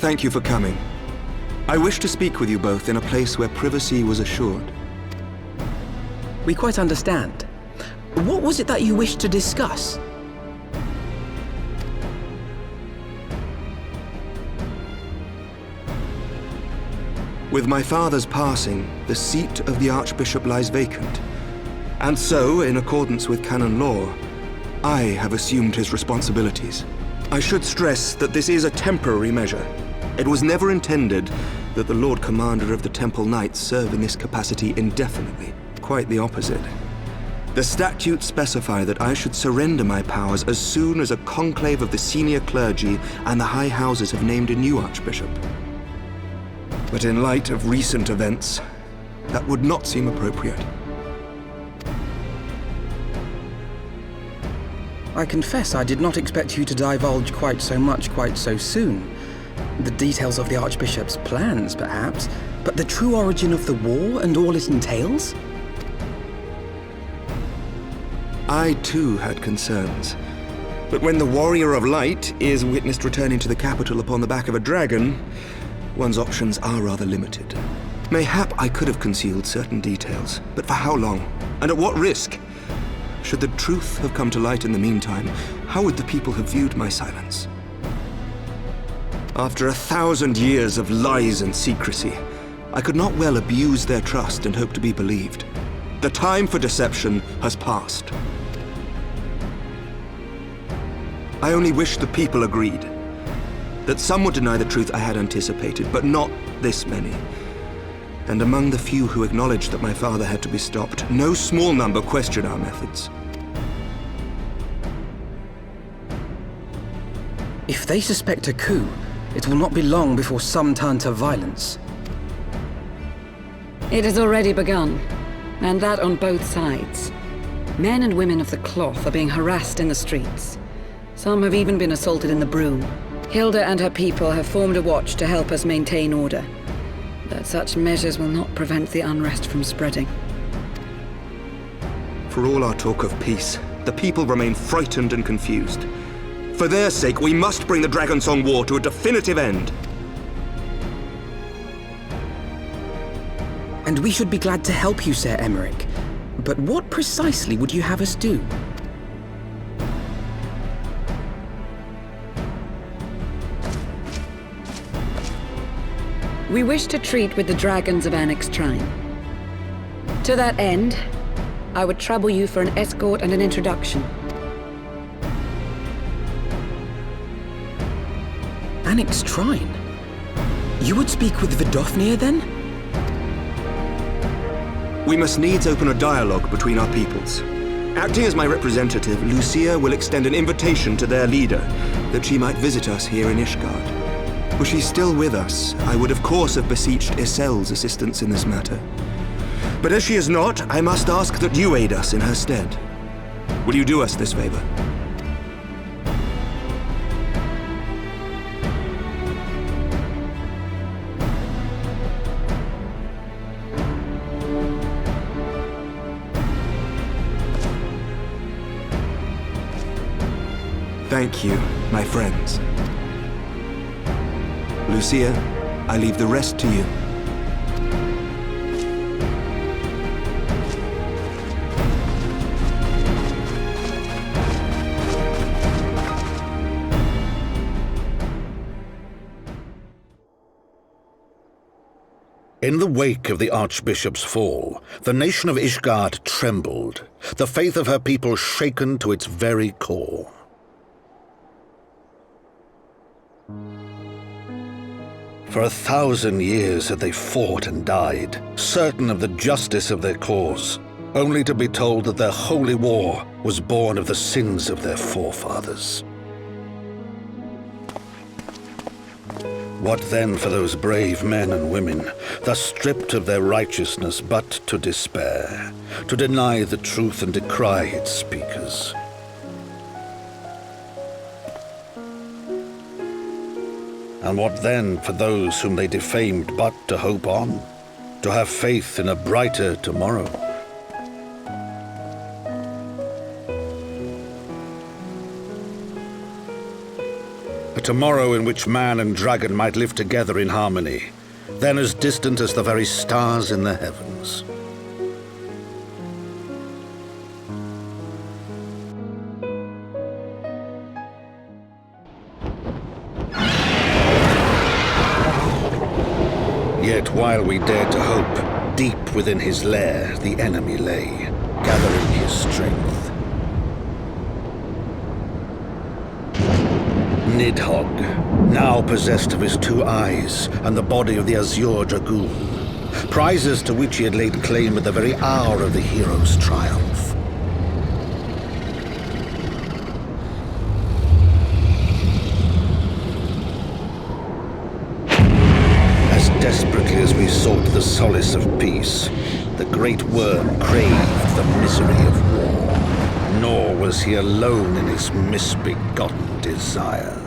Thank you for coming. I wish to speak with you both in a place where privacy was assured. We quite understand. What was it that you wished to discuss? With my father's passing, the seat of the Archbishop lies vacant. And so, in accordance with canon law, I have assumed his responsibilities. I should stress that this is a temporary measure. It was never intended that the Lord Commander of the Temple Knights serve in this capacity indefinitely. Quite the opposite. The statutes specify that I should surrender my powers as soon as a conclave of the senior clergy and the high houses have named a new archbishop. But in light of recent events, that would not seem appropriate. I confess I did not expect you to divulge quite so much quite so soon. The details of the Archbishop's plans, perhaps, but the true origin of the war and all it entails? I too had concerns. But when the Warrior of Light is witnessed returning to the capital upon the back of a dragon, one's options are rather limited. Mayhap I could have concealed certain details, but for how long? And at what risk? Should the truth have come to light in the meantime, how would the people have viewed my silence? After 1,000 years of lies and secrecy, I could not well abuse their trust and hope to be believed. The time for deception has passed. I only wish the people agreed. That some would deny the truth I had anticipated, but not this many. And among the few who acknowledged that my father had to be stopped, no small number questioned our methods. If they suspect a coup, it will not be long before some turn to violence. It has already begun, and that on both sides. Men and women of the cloth are being harassed in the streets. Some have even been assaulted in the Broom. Hilda and her people have formed a watch to help us maintain order. But such measures will not prevent the unrest from spreading. For all our talk of peace, the people remain frightened and confused. For their sake, we must bring the Dragonsong War to a definitive end. And we should be glad to help you, Sir Emmerich. But what precisely would you have us do? We wish to treat with the dragons of Annex Trine. To that end, I would trouble you for an escort and an introduction. Annex Trine? You would speak with Vidofnir then? We must needs open a dialogue between our peoples. Acting as my representative, Lucia will extend an invitation to their leader, that she might visit us here in Ishgard. Were she still with us, I would of course have beseeched Isel's assistance in this matter. But as she is not, I must ask that you aid us in her stead. Will you do us this favor? Thank you, my friends. Lucia, I leave the rest to you. In the wake of the Archbishop's fall, the nation of Ishgard trembled, the faith of her people shaken to its very core. For 1,000 years had they fought and died, certain of the justice of their cause, only to be told that their holy war was born of the sins of their forefathers. What then for those brave men and women, thus stripped of their righteousness but to despair, to deny the truth and decry its speakers? And what then for those whom they defamed but to hope on, to have faith in a brighter tomorrow? A tomorrow in which man and dragon might live together in harmony, then as distant as the very stars in the heavens. Yet while we dared to hope, deep within his lair the enemy lay, gathering his strength. Nidhogg, now possessed of his 2 eyes and the body of the Azure Dragoon, prizes to which he had laid claim at the very hour of the hero's triumph. As desperately as we sought the solace of peace, the great worm craved the misery of war. Nor was he alone in his misbegotten desire.